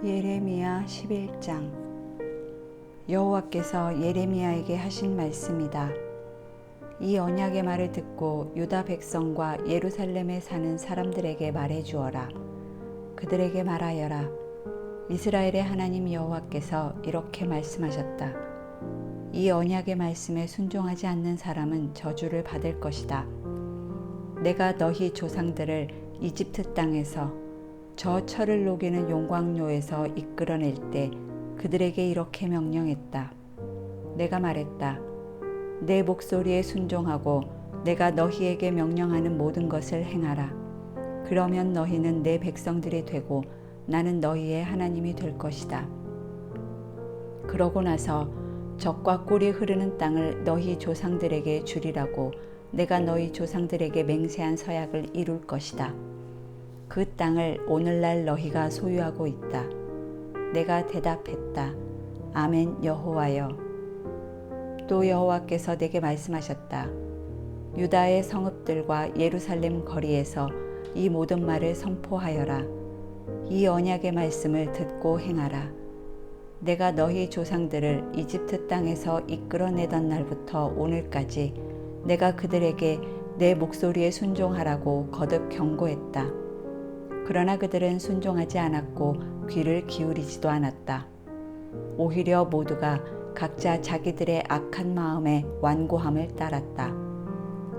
예레미야 11장. 여호와께서 예레미야에게 하신 말씀이다. 이 언약의 말을 듣고 유다 백성과 예루살렘에 사는 사람들에게 말해 주어라. 그들에게 말하여라. 이스라엘의 하나님 여호와께서 이렇게 말씀하셨다. 이 언약의 말씀에 순종하지 않는 사람은 저주를 받을 것이다. 내가 너희 조상들을 이집트 땅에서 저 철을 녹이는 용광로에서 이끌어낼 때 그들에게 이렇게 명령했다. 내가 말했다. 내 목소리에 순종하고 내가 너희에게 명령하는 모든 것을 행하라. 그러면 너희는 내 백성들이 되고 나는 너희의 하나님이 될 것이다. 그러고 나서 젖과 꿀이 흐르는 땅을 너희 조상들에게 주리라고 내가 너희 조상들에게 맹세한 서약을 이룰 것이다. 그 땅을 오늘날 너희가 소유하고 있다. 내가 대답했다. 아멘 여호와여. 또 여호와께서 내게 말씀하셨다. 유다의 성읍들과 예루살렘 거리에서 이 모든 말을 선포하여라. 이 언약의 말씀을 듣고 행하라. 내가 너희 조상들을 이집트 땅에서 이끌어내던 날부터 오늘까지 내가 그들에게 내 목소리에 순종하라고 거듭 경고했다. 그러나 그들은 순종하지 않았고 귀를 기울이지도 않았다. 오히려 모두가 각자 자기들의 악한 마음에 완고함을 따랐다.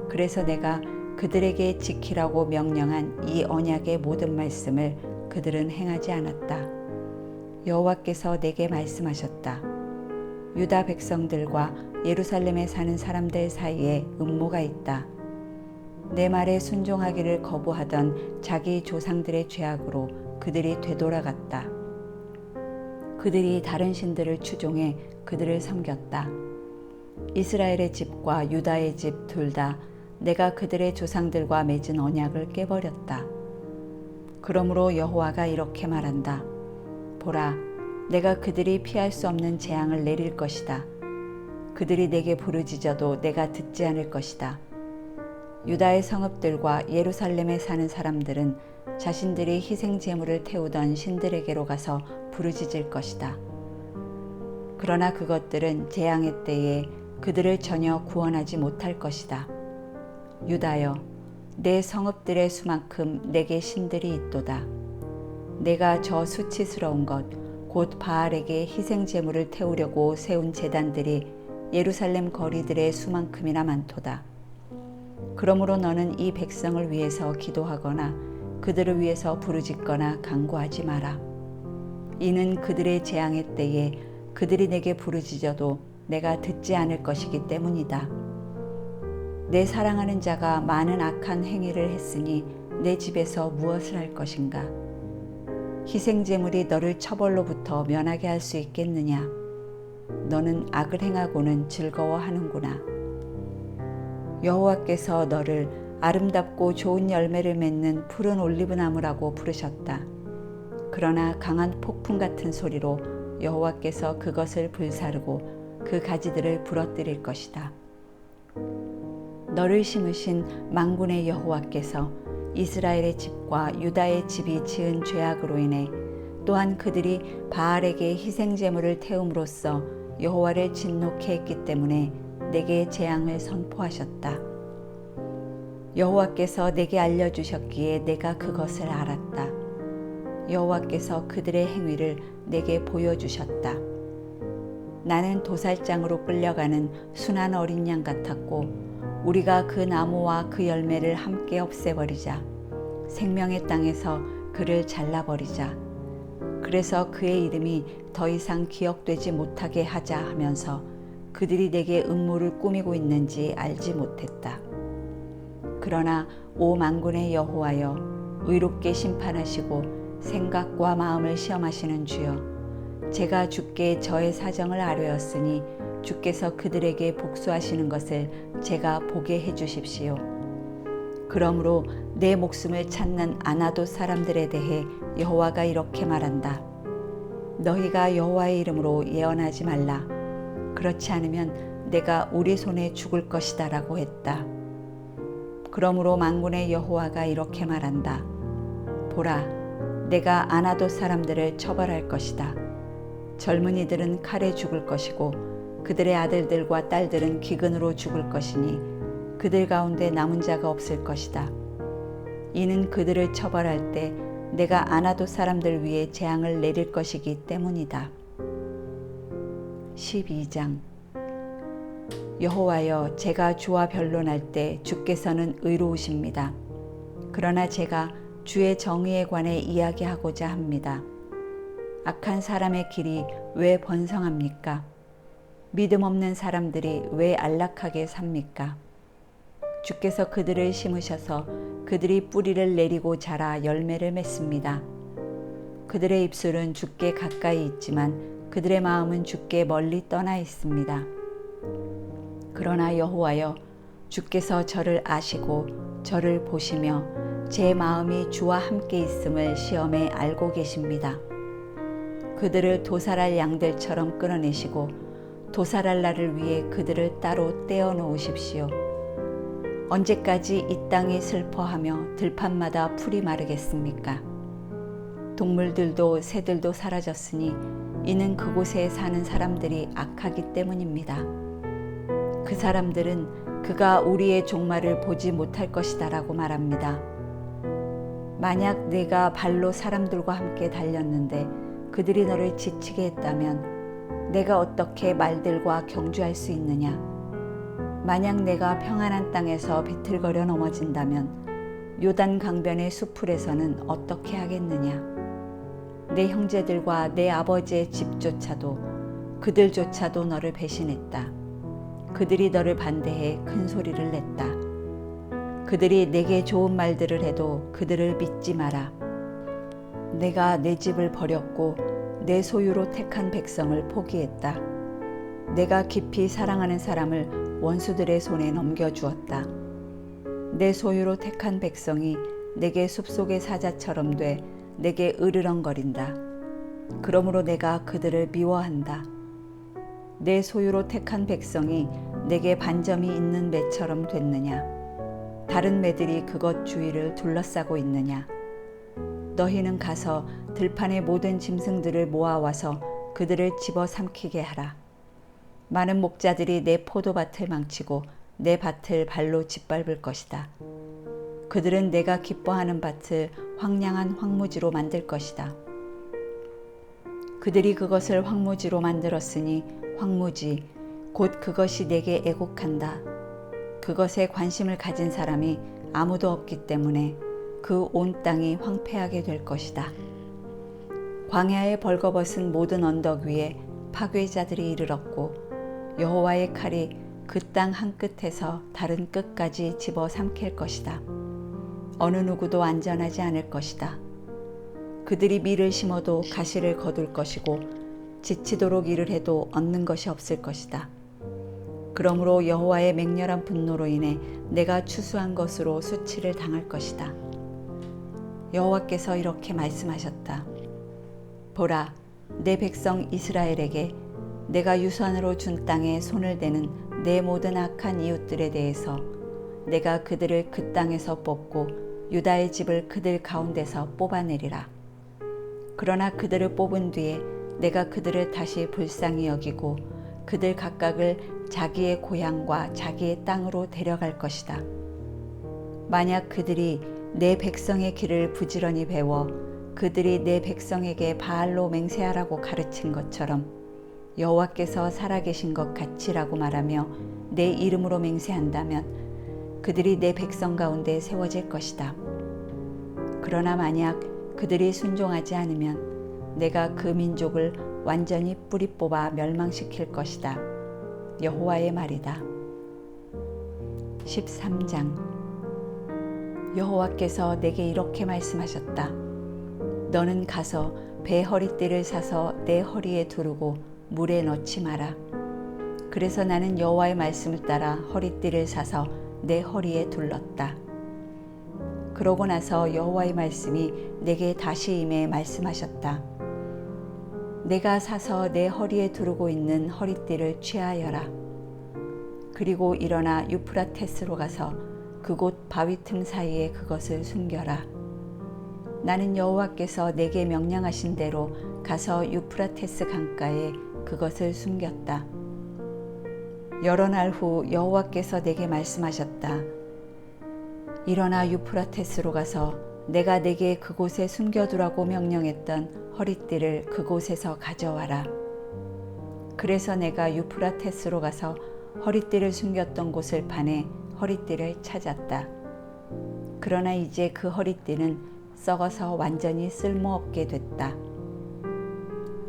그래서 내가 그들에게 지키라고 명령한 이 언약의 모든 말씀을 그들은 행하지 않았다. 여호와께서 내게 말씀하셨다. 유다 백성들과 예루살렘에 사는 사람들 사이에 음모가 있다. 내 말에 순종하기를 거부하던 자기 조상들의 죄악으로 그들이 되돌아갔다. 그들이 다른 신들을 추종해 그들을 섬겼다. 이스라엘의 집과 유다의 집 둘 다 내가 그들의 조상들과 맺은 언약을 깨버렸다. 그러므로 여호와가 이렇게 말한다. 보라, 내가 그들이 피할 수 없는 재앙을 내릴 것이다. 그들이 내게 부르짖어도 내가 듣지 않을 것이다. 유다의 성읍들과 예루살렘에 사는 사람들은 자신들이 희생 제물을 태우던 신들에게로 가서 부르짖을 것이다. 그러나 그것들은 재앙의 때에 그들을 전혀 구원하지 못할 것이다. 유다여, 내 성읍들의 수만큼 내게 신들이 있도다. 내가 저 수치스러운 것, 곧 바알에게 희생 제물을 태우려고 세운 제단들이 예루살렘 거리들의 수만큼이나 많도다. 그러므로 너는 이 백성을 위해서 기도하거나 그들을 위해서 부르짖거나 간구하지 마라. 이는 그들의 재앙의 때에 그들이 내게 부르짖어도 내가 듣지 않을 것이기 때문이다. 내 사랑하는 자가 많은 악한 행위를 했으니 내 집에서 무엇을 할 것인가? 희생 제물이 너를 처벌로부터 면하게 할 수 있겠느냐? 너는 악을 행하고는 즐거워하는구나. 여호와께서 너를 아름답고 좋은 열매를 맺는 푸른 올리브나무라고 부르셨다. 그러나 강한 폭풍 같은 소리로 여호와께서 그것을 불사르고 그 가지들을 부러뜨릴 것이다. 너를 심으신 만군의 여호와께서 이스라엘의 집과 유다의 집이 지은 죄악으로 인해 또한 그들이 바알에게 희생 제물을 태움으로써 여호와를 진노케 했기 때문에 내게 재앙을 선포하셨다. 여호와께서 내게 알려주셨기에 내가 그것을 알았다. 여호와께서 그들의 행위를 내게 보여주셨다. 나는 도살장으로 끌려가는 순한 어린 양 같았고 우리가 그 나무와 그 열매를 함께 없애버리자. 생명의 땅에서 그를 잘라버리자. 그래서 그의 이름이 더 이상 기억되지 못하게 하자 하면서 그들이 내게 음모를 꾸미고 있는지 알지 못했다. 그러나 오 만군의 여호와여, 의롭게 심판하시고 생각과 마음을 시험하시는 주여, 제가 주께 저의 사정을 아뢰었으니 주께서 그들에게 복수하시는 것을 제가 보게 해주십시오. 그러므로 내 목숨을 찾는 아나돗 사람들에 대해 여호와가 이렇게 말한다. 너희가 여호와의 이름으로 예언하지 말라. 그렇지 않으면 내가 우리 손에 죽을 것이다 라고 했다. 그러므로 만군의 여호와가 이렇게 말한다. 보라, 내가 아나돗 사람들을 처벌할 것이다. 젊은이들은 칼에 죽을 것이고 그들의 아들들과 딸들은 기근으로 죽을 것이니 그들 가운데 남은 자가 없을 것이다. 이는 그들을 처벌할 때 내가 아나돗 사람들 위에 재앙을 내릴 것이기 때문이다. 12장. 여호와여, 제가 주와 변론할 때 주께서는 의로우십니다. 그러나 제가 주의 정의에 관해 이야기하고자 합니다. 악한 사람의 길이 왜 번성합니까? 믿음 없는 사람들이 왜 안락하게 삽니까? 주께서 그들을 심으셔서 그들이 뿌리를 내리고 자라 열매를 맺습니다. 그들의 입술은 주께 가까이 있지만 그들의 마음은 주께 멀리 떠나 있습니다. 그러나 여호와여, 주께서 저를 아시고 저를 보시며 제 마음이 주와 함께 있음을 시험에 알고 계십니다. 그들을 도살할 양들처럼 끌어내시고 도살할 날을 위해 그들을 따로 떼어 놓으십시오. 언제까지 이 땅이 슬퍼하며 들판마다 풀이 마르겠습니까? 동물들도 새들도 사라졌으니 이는 그곳에 사는 사람들이 악하기 때문입니다. 그 사람들은 그가 우리의 종말을 보지 못할 것이다 라고 말합니다. 만약 내가 발로 사람들과 함께 달렸는데 그들이 너를 지치게 했다면 내가 어떻게 말들과 경주할 수 있느냐? 만약 내가 평안한 땅에서 비틀거려 넘어진다면 요단 강변의 수풀에서는 어떻게 하겠느냐? 내 형제들과 내 아버지의 집조차도 그들조차도 너를 배신했다. 그들이 너를 반대해 큰 소리를 냈다. 그들이 내게 좋은 말들을 해도 그들을 믿지 마라. 내가 내 집을 버렸고 내 소유로 택한 백성을 포기했다. 내가 깊이 사랑하는 사람을 원수들의 손에 넘겨주었다. 내 소유로 택한 백성이 내게 숲속의 사자처럼 돼 내게 으르렁거린다. 그러므로 내가 그들을 미워한다. 내 소유로 택한 백성이 내게 반점이 있는 매처럼 됐느냐? 다른 매들이 그것 주위를 둘러싸고 있느냐? 너희는 가서 들판의 모든 짐승들을 모아와서 그들을 집어삼키게 하라. 많은 목자들이 내 포도밭을 망치고 내 밭을 발로 짓밟을 것이다. 그들은 내가 기뻐하는 밭을 황량한 황무지로 만들 것이다. 그들이 그것을 황무지로 만들었으니 황무지, 곧 그것이 내게 애곡한다. 그것에 관심을 가진 사람이 아무도 없기 때문에 그 온 땅이 황폐하게 될 것이다. 광야에 벌거벗은 모든 언덕 위에 파괴자들이 이르렀고 여호와의 칼이 그 땅 한 끝에서 다른 끝까지 집어 삼킬 것이다. 어느 누구도 안전하지 않을 것이다. 그들이 밀을 심어도 가시를 거둘 것이고 지치도록 일을 해도 얻는 것이 없을 것이다. 그러므로 여호와의 맹렬한 분노로 인해 내가 추수한 것으로 수치를 당할 것이다. 여호와께서 이렇게 말씀하셨다. 보라, 내 백성 이스라엘에게 내가 유산으로 준 땅에 손을 대는 내 모든 악한 이웃들에 대해서 내가 그들을 그 땅에서 뽑고 유다의 집을 그들 가운데서 뽑아내리라. 그러나 그들을 뽑은 뒤에 내가 그들을 다시 불쌍히 여기고 그들 각각을 자기의 고향과 자기의 땅으로 데려갈 것이다. 만약 그들이 내 백성의 길을 부지런히 배워 그들이 내 백성에게 바알로 맹세하라고 가르친 것처럼 여호와께서 살아계신 것 같이라고 말하며 내 이름으로 맹세한다면 그들이 내 백성 가운데 세워질 것이다. 그러나 만약 그들이 순종하지 않으면 내가 그 민족을 완전히 뿌리 뽑아 멸망시킬 것이다. 여호와의 말이다. 13장. 여호와께서 내게 이렇게 말씀하셨다. 너는 가서 배 허리띠를 사서 내 허리에 두르고 물에 넣지 마라. 그래서 나는 여호와의 말씀을 따라 허리띠를 사서 내 허리에 둘렀다. 그러고 나서 여호와의 말씀이 내게 다시 임해 말씀하셨다. 내가 사서 내 허리에 두르고 있는 허리띠를 취하여라. 그리고 일어나 유프라테스로 가서 그곳 바위 틈 사이에 그것을 숨겨라. 나는 여호와께서 내게 명령하신 대로 가서 유프라테스 강가에 그것을 숨겼다. 여러 날 후 여호와께서 내게 말씀하셨다. 일어나 유프라테스로 가서 내가 내게 그곳에 숨겨두라고 명령했던 허리띠를 그곳에서 가져와라. 그래서 내가 유프라테스로 가서 허리띠를 숨겼던 곳을 파내 허리띠를 찾았다. 그러나 이제 그 허리띠는 썩어서 완전히 쓸모없게 됐다.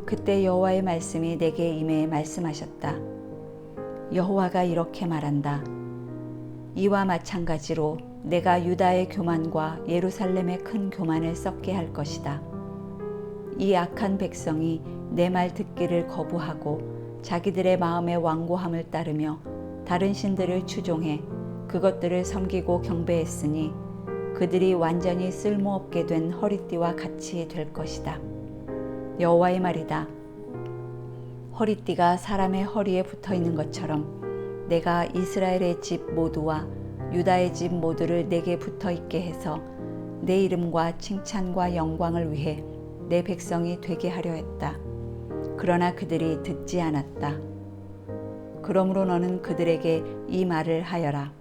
그때 여호와의 말씀이 내게 임해 말씀하셨다. 여호와가 이렇게 말한다. 이와 마찬가지로 내가 유다의 교만과 예루살렘의 큰 교만을 썩게 할 것이다. 이 악한 백성이 내 말 듣기를 거부하고 자기들의 마음의 완고함을 따르며 다른 신들을 추종해 그것들을 섬기고 경배했으니 그들이 완전히 쓸모없게 된 허리띠와 같이 될 것이다. 여호와의 말이다. 허리띠가 사람의 허리에 붙어 있는 것처럼 내가 이스라엘의 집 모두와 유다의 집 모두를 내게 붙어 있게 해서 내 이름과 칭찬과 영광을 위해 내 백성이 되게 하려 했다. 그러나 그들이 듣지 않았다. 그러므로 너는 그들에게 이 말을 하여라.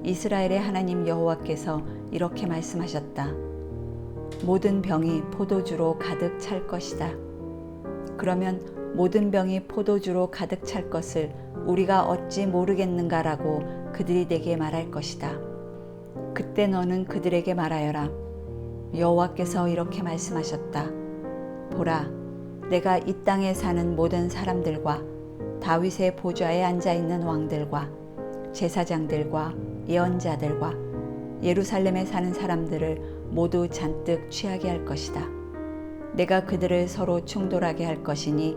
이스라엘의 하나님 여호와께서 이렇게 말씀하셨다. 모든 병이 포도주로 가득 찰 것이다. 그러면 모든 병이 포도주로 가득 찰 것을 우리가 어찌 모르겠는가라고 그들이 내게 말할 것이다. 그때 너는 그들에게 말하여라. 여호와께서 이렇게 말씀하셨다. 보라, 내가 이 땅에 사는 모든 사람들과 다윗의 보좌에 앉아있는 왕들과 제사장들과 예언자들과 예루살렘에 사는 사람들을 모두 잔뜩 취하게 할 것이다. 내가 그들을 서로 충돌하게 할 것이니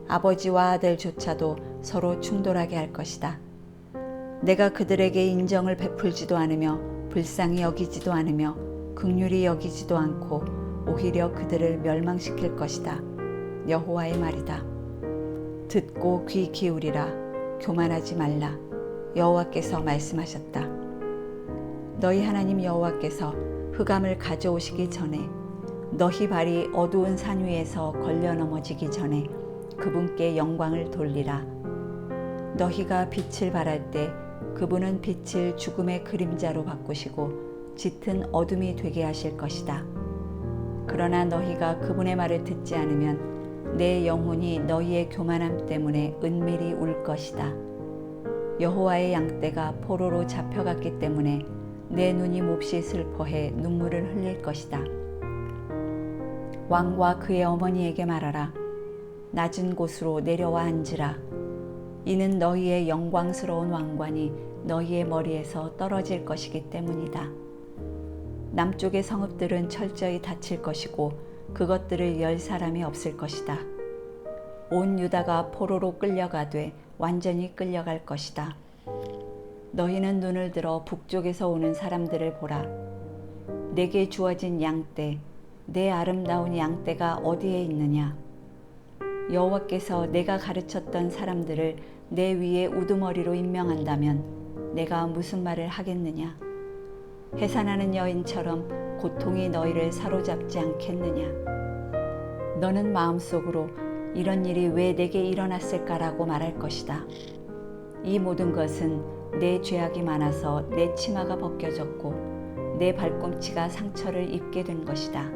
아버지와 아들조차도 서로 충돌하게 할 것이다. 내가 그들에게 인정을 베풀지도 않으며 불쌍히 여기지도 않으며 긍휼히 여기지도 않고 오히려 그들을 멸망시킬 것이다. 여호와의 말이다. 듣고 귀 기울이라. 교만하지 말라. 여호와께서 말씀하셨다. 너희 하나님 여호와께서 흑암을 가져오시기 전에 너희 발이 어두운 산 위에서 걸려 넘어지기 전에 그분께 영광을 돌리라. 너희가 빛을 발할 때 그분은 빛을 죽음의 그림자로 바꾸시고 짙은 어둠이 되게 하실 것이다. 그러나 너희가 그분의 말을 듣지 않으면 내 영혼이 너희의 교만함 때문에 은밀히 울 것이다. 여호와의 양떼가 포로로 잡혀갔기 때문에 내 눈이 몹시 슬퍼해 눈물을 흘릴 것이다. 왕과 그의 어머니에게 말하라. 낮은 곳으로 내려와 앉으라. 이는 너희의 영광스러운 왕관이 너희의 머리에서 떨어질 것이기 때문이다. 남쪽의 성읍들은 철저히 닫힐 것이고 그것들을 열 사람이 없을 것이다. 온 유다가 포로로 끌려가되 완전히 끌려갈 것이다. 너희는 눈을 들어 북쪽에서 오는 사람들을 보라. 내게 주어진 양떼, 내 아름다운 양떼가 어디에 있느냐? 여호와께서 내가 가르쳤던 사람들을 내 위에 우두머리로 임명한다면 내가 무슨 말을 하겠느냐? 해산하는 여인처럼 고통이 너희를 사로잡지 않겠느냐? 너는 마음속으로 이런 일이 왜 내게 일어났을까라고 말할 것이다. 이 모든 것은 내 죄악이 많아서 내 치마가 벗겨졌고 내 발꿈치가 상처를 입게 된 것이다.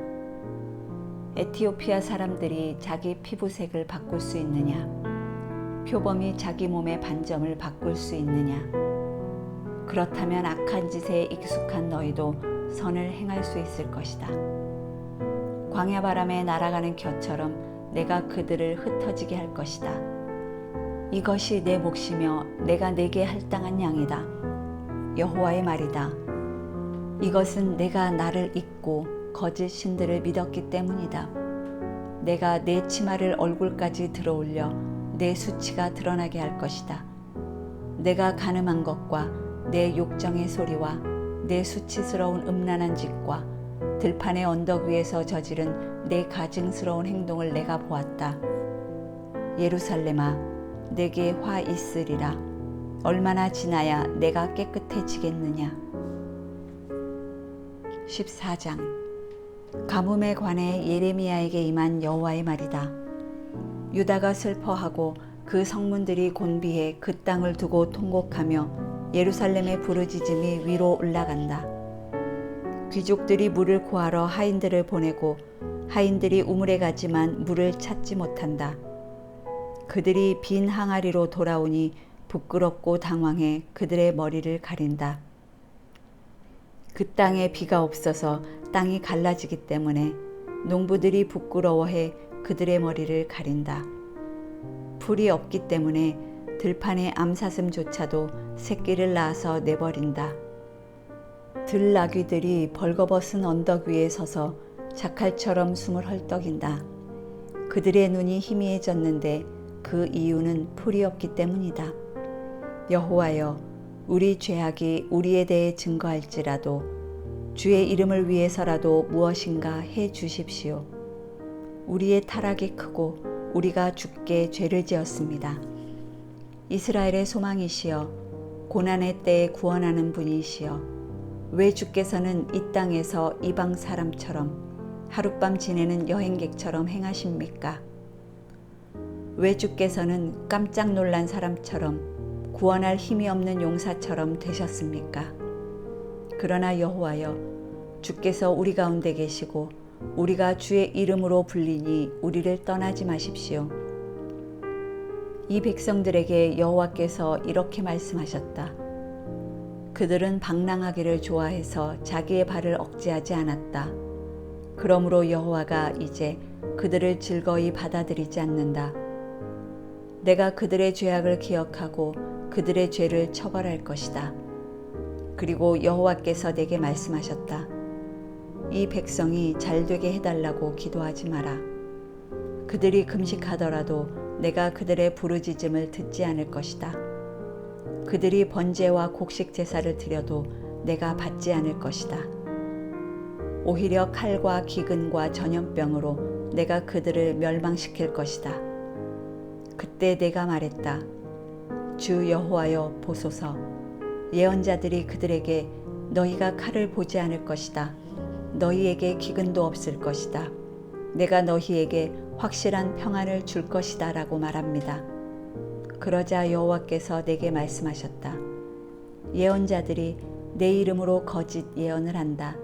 에티오피아 사람들이 자기 피부색을 바꿀 수 있느냐? 표범이 자기 몸의 반점을 바꿀 수 있느냐? 그렇다면 악한 짓에 익숙한 너희도 선을 행할 수 있을 것이다. 광야 바람에 날아가는 겨처럼 내가 그들을 흩어지게 할 것이다. 이것이 내 몫이며 내가 내게 할당한 양이다. 여호와의 말이다. 이것은 내가 나를 잊고 거짓 신들을 믿었기 때문이다. 내가 내 치마를 얼굴까지 들어올려 내 수치가 드러나게 할 것이다. 내가 간음한 것과 내 욕정의 소리와 내 수치스러운 음란한 짓과 들판의 언덕 위에서 저지른 내 가증스러운 행동을 내가 보았다. 예루살렘아, 내게 화 있으리라. 얼마나 지나야 내가 깨끗해지겠느냐. 14장. 가뭄에 관해 예레미야에게 임한 여호와의 말이다. 유다가 슬퍼하고 그 성문들이 곤비해 그 땅을 두고 통곡하며 예루살렘의 부르짖음이 위로 올라간다. 귀족들이 물을 구하러 하인들을 보내고 하인들이 우물에 가지만 물을 찾지 못한다. 그들이 빈 항아리로 돌아오니 부끄럽고 당황해 그들의 머리를 가린다. 그 땅에 비가 없어서 땅이 갈라지기 때문에 농부들이 부끄러워해 그들의 머리를 가린다. 풀이 없기 때문에 들판의 암사슴조차도 새끼를 낳아서 내버린다. 들나귀들이 벌거벗은 언덕 위에 서서 자칼처럼 숨을 헐떡인다. 그들의 눈이 희미해졌는데 그 이유는 풀이 없기 때문이다. 여호와여, 우리 죄악이 우리에 대해 증거할지라도 주의 이름을 위해서라도 무엇인가 해 주십시오. 우리의 타락이 크고 우리가 주께 죄를 지었습니다. 이스라엘의 소망이시여, 고난의 때에 구원하는 분이시여, 왜 주께서는 이 땅에서 이방 사람처럼 하룻밤 지내는 여행객처럼 행하십니까? 왜 주께서는 깜짝 놀란 사람처럼 구원할 힘이 없는 용사처럼 되셨습니까? 그러나 여호와여, 주께서 우리 가운데 계시고 우리가 주의 이름으로 불리니 우리를 떠나지 마십시오. 이 백성들에게 여호와께서 이렇게 말씀하셨다. 그들은 방랑하기를 좋아해서 자기의 발을 억제하지 않았다. 그러므로 여호와가 이제 그들을 즐거이 받아들이지 않는다. 내가 그들의 죄악을 기억하고 그들의 죄를 처벌할 것이다. 그리고 여호와께서 내게 말씀하셨다. 이 백성이 잘되게 해달라고 기도하지 마라. 그들이 금식하더라도 내가 그들의 부르짖음을 듣지 않을 것이다. 그들이 번제와 곡식 제사를 드려도 내가 받지 않을 것이다. 오히려 칼과 기근과 전염병으로 내가 그들을 멸망시킬 것이다. 그때 내가 말했다. 주 여호와여 보소서. 예언자들이 그들에게 너희가 칼을 보지 않을 것이다. 너희에게 기근도 없을 것이다. 내가 너희에게 확실한 평안을 줄 것이다 라고 말합니다. 그러자 여호와께서 내게 말씀하셨다. 예언자들이 내 이름으로 거짓 예언을 한다.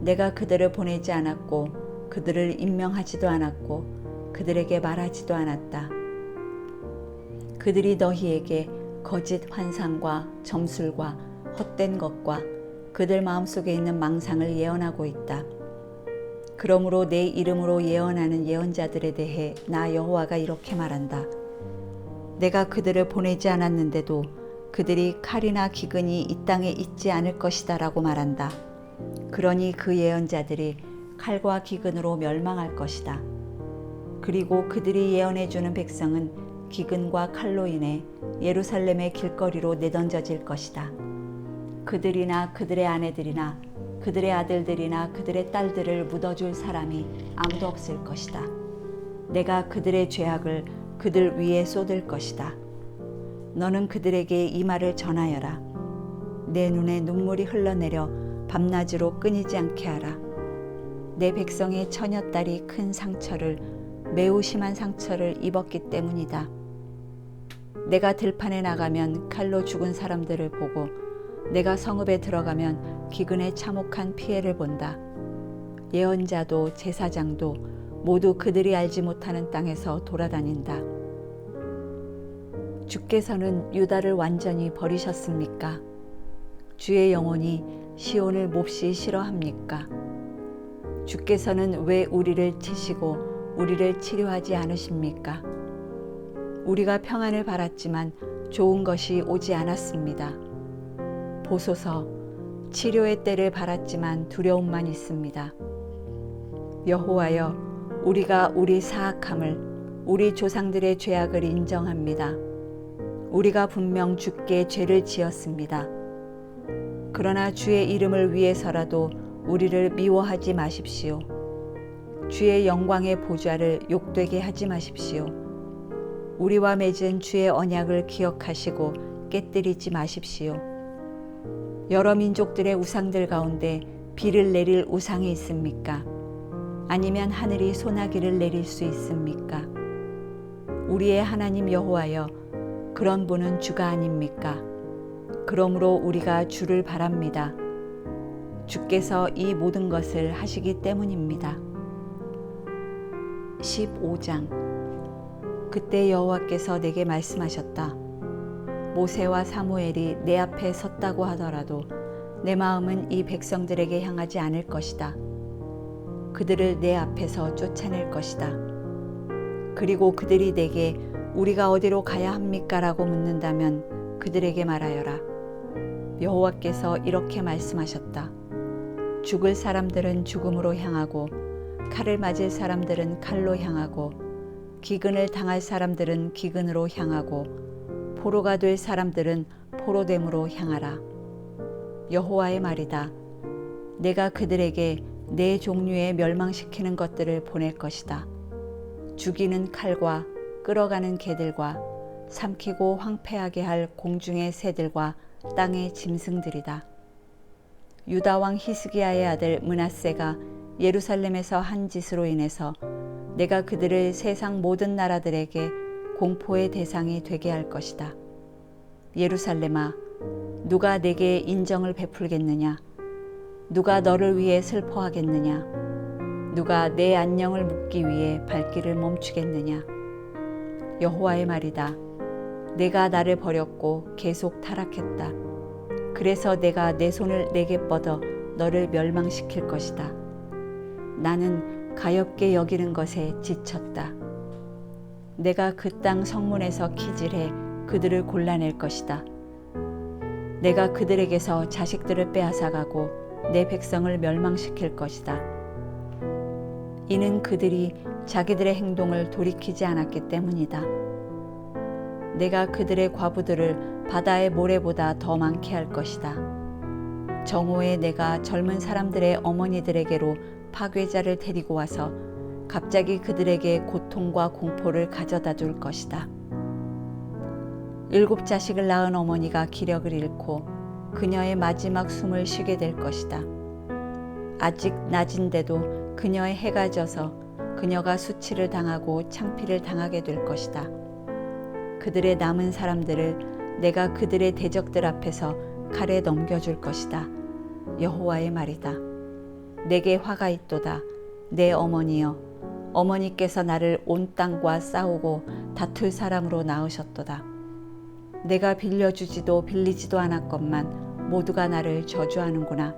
내가 그들을 보내지 않았고 그들을 임명하지도 않았고 그들에게 말하지도 않았다. 그들이 너희에게 거짓 환상과 점술과 헛된 것과 그들 마음속에 있는 망상을 예언하고 있다. 그러므로 내 이름으로 예언하는 예언자들에 대해 나 여호와가 이렇게 말한다. 내가 그들을 보내지 않았는데도 그들이 칼이나 기근이 이 땅에 있지 않을 것이다 라고 말한다. 그러니 그 예언자들이 칼과 기근으로 멸망할 것이다. 그리고 그들이 예언해주는 백성은 기근과 칼로 인해 예루살렘의 길거리로 내던져질 것이다. 그들이나 그들의 아내들이나 그들의 아들들이나 그들의 딸들을 묻어줄 사람이 아무도 없을 것이다. 내가 그들의 죄악을 그들 위에 쏟을 것이다. 너는 그들에게 이 말을 전하여라. 내 눈에 눈물이 흘러내려 밤낮으로 끊이지 않게 하라. 내 백성의 처녀딸이 큰 상처를, 매우 심한 상처를 입었기 때문이다. 내가 들판에 나가면 칼로 죽은 사람들을 보고 내가 성읍에 들어가면 기근에 참혹한 피해를 본다. 예언자도 제사장도 모두 그들이 알지 못하는 땅에서 돌아다닌다. 주께서는 유다를 완전히 버리셨습니까? 주의 영혼이 시온을 몹시 싫어합니까? 주께서는 왜 우리를 치시고 우리를 치료하지 않으십니까? 우리가 평안을 바랐지만 좋은 것이 오지 않았습니다. 보소서, 치료의 때를 바랐지만 두려움만 있습니다. 여호와여, 우리가 우리 사악함을, 우리 조상들의 죄악을 인정합니다. 우리가 분명 주께 죄를 지었습니다. 그러나 주의 이름을 위해서라도 우리를 미워하지 마십시오. 주의 영광의 보좌를 욕되게 하지 마십시오. 우리와 맺은 주의 언약을 기억하시고 깨뜨리지 마십시오. 여러 민족들의 우상들 가운데 비를 내릴 우상이 있습니까? 아니면 하늘이 소나기를 내릴 수 있습니까? 우리의 하나님 여호와여, 그런 분은 주가 아닙니까? 그러므로 우리가 주를 바랍니다. 주께서 이 모든 것을 하시기 때문입니다. 15장. 그때 여호와께서 내게 말씀하셨다. 모세와 사무엘이 내 앞에 섰다고 하더라도 내 마음은 이 백성들에게 향하지 않을 것이다. 그들을 내 앞에서 쫓아낼 것이다. 그리고 그들이 내게 우리가 어디로 가야 합니까? 라고 묻는다면 그들에게 말하여라. 여호와께서 이렇게 말씀하셨다. 죽을 사람들은 죽음으로 향하고 칼을 맞을 사람들은 칼로 향하고 기근을 당할 사람들은 기근으로 향하고 포로가 될 사람들은 포로됨으로 향하라. 여호와의 말이다. 내가 그들에게 네 종류의 멸망시키는 것들을 보낼 것이다. 죽이는 칼과 끌어가는 개들과 삼키고 황폐하게 할 공중의 새들과 땅의 짐승들이다. 유다 왕 히스기야의 아들 므낫세가 예루살렘에서 한 짓으로 인해서 내가 그들을 세상 모든 나라들에게 공포의 대상이 되게 할 것이다. 예루살렘아, 누가 내게 인정을 베풀겠느냐? 누가 너를 위해 슬퍼하겠느냐? 누가 내 안녕을 묻기 위해 발길을 멈추겠느냐? 여호와의 말이다. 내가 나를 버렸고 계속 타락했다. 그래서 내가 내 손을 내게 뻗어 너를 멸망시킬 것이다. 나는 가엾게 여기는 것에 지쳤다. 내가 그 땅 성문에서 키질해 그들을 골라낼 것이다. 내가 그들에게서 자식들을 빼앗아가고 내 백성을 멸망시킬 것이다. 이는 그들이 자기들의 행동을 돌이키지 않았기 때문이다. 내가 그들의 과부들을 바다의 모래보다 더 많게 할 것이다. 정오에 내가 젊은 사람들의 어머니들에게로 파괴자를 데리고 와서 갑자기 그들에게 고통과 공포를 가져다 줄 것이다. 7 자식을 낳은 어머니가 기력을 잃고 그녀의 마지막 숨을 쉬게 될 것이다. 아직 낮인데도 그녀의 해가 져서 그녀가 수치를 당하고 창피를 당하게 될 것이다. 그들의 남은 사람들을 내가 그들의 대적들 앞에서 칼에 넘겨줄 것이다. 여호와의 말이다. 내게 화가 있도다. 내 어머니여, 어머니께서 나를 온 땅과 싸우고 다툴 사람으로 낳으셨도다. 내가 빌려주지도 빌리지도 않았건만 모두가 나를 저주하는구나.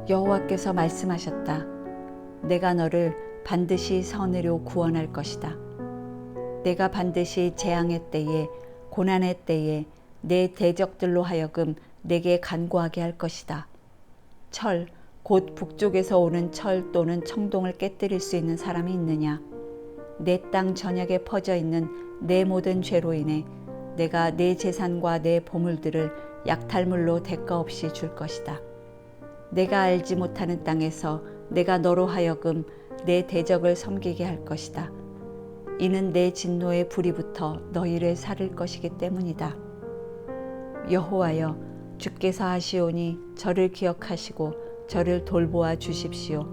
여호와께서 말씀하셨다. 내가 너를 반드시 선으로 구원할 것이다. 내가 반드시 재앙의 때에 고난의 때에 내 대적들로 하여금 내게 간구하게 할 것이다. 철, 곧 북쪽에서 오는 철 또는 청동을 깨뜨릴 수 있는 사람이 있느냐? 내 땅 전역에 퍼져 있는 내 모든 죄로 인해 내가 내 재산과 내 보물들을 약탈물로 대가 없이 줄 것이다. 내가 알지 못하는 땅에서 내가 너로 하여금 내 대적을 섬기게 할 것이다. 이는 내 진노의 불이 붙어 너희를 살릴 것이기 때문이다. 여호와여, 주께서 하시오니 저를 기억하시고 저를 돌보아 주십시오.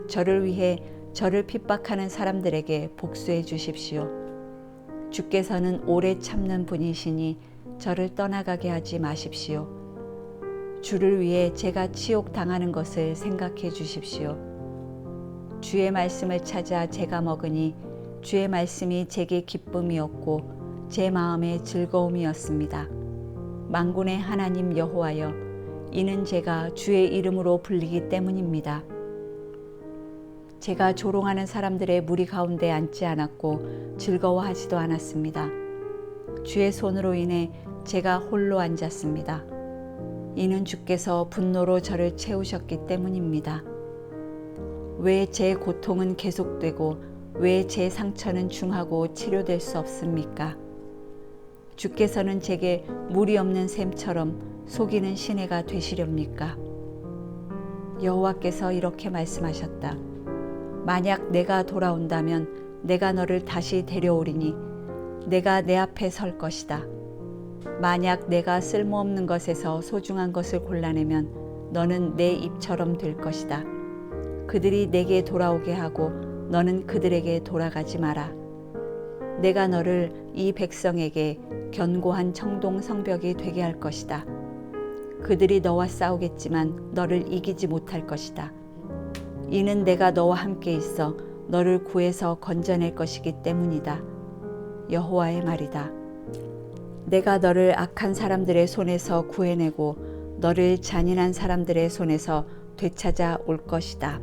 저를 위해 저를 핍박하는 사람들에게 복수해 주십시오. 주께서는 오래 참는 분이시니 저를 떠나가게 하지 마십시오. 주를 위해 제가 치욕 당하는 것을 생각해 주십시오. 주의 말씀을 찾아 제가 먹으니 주의 말씀이 제게 기쁨이었고 제 마음의 즐거움이었습니다. 만군의 하나님 여호와여, 이는 제가 주의 이름으로 불리기 때문입니다. 제가 조롱하는 사람들의 무리 가운데 앉지 않았고 즐거워하지도 않았습니다. 주의 손으로 인해 제가 홀로 앉았습니다. 이는 주께서 분노로 저를 채우셨기 때문입니다. 왜 제 고통은 계속되고 왜 제 상처는 중하고 치료될 수 없습니까? 주께서는 제게 물이 없는 샘처럼 속이는 시내가 되시렵니까? 여호와께서 이렇게 말씀하셨다. 만약 내가 돌아온다면 내가 너를 다시 데려오리니 내가 내 앞에 설 것이다. 만약 내가 쓸모없는 것에서 소중한 것을 골라내면 너는 내 입처럼 될 것이다. 그들이 내게 돌아오게 하고 너는 그들에게 돌아가지 마라. 내가 너를 이 백성에게 견고한 청동 성벽이 되게 할 것이다. 그들이 너와 싸우겠지만 너를 이기지 못할 것이다. 이는 내가 너와 함께 있어 너를 구해서 건져낼 것이기 때문이다. 여호와의 말이다. 내가 너를 악한 사람들의 손에서 구해내고 너를 잔인한 사람들의 손에서 되찾아 올 것이다.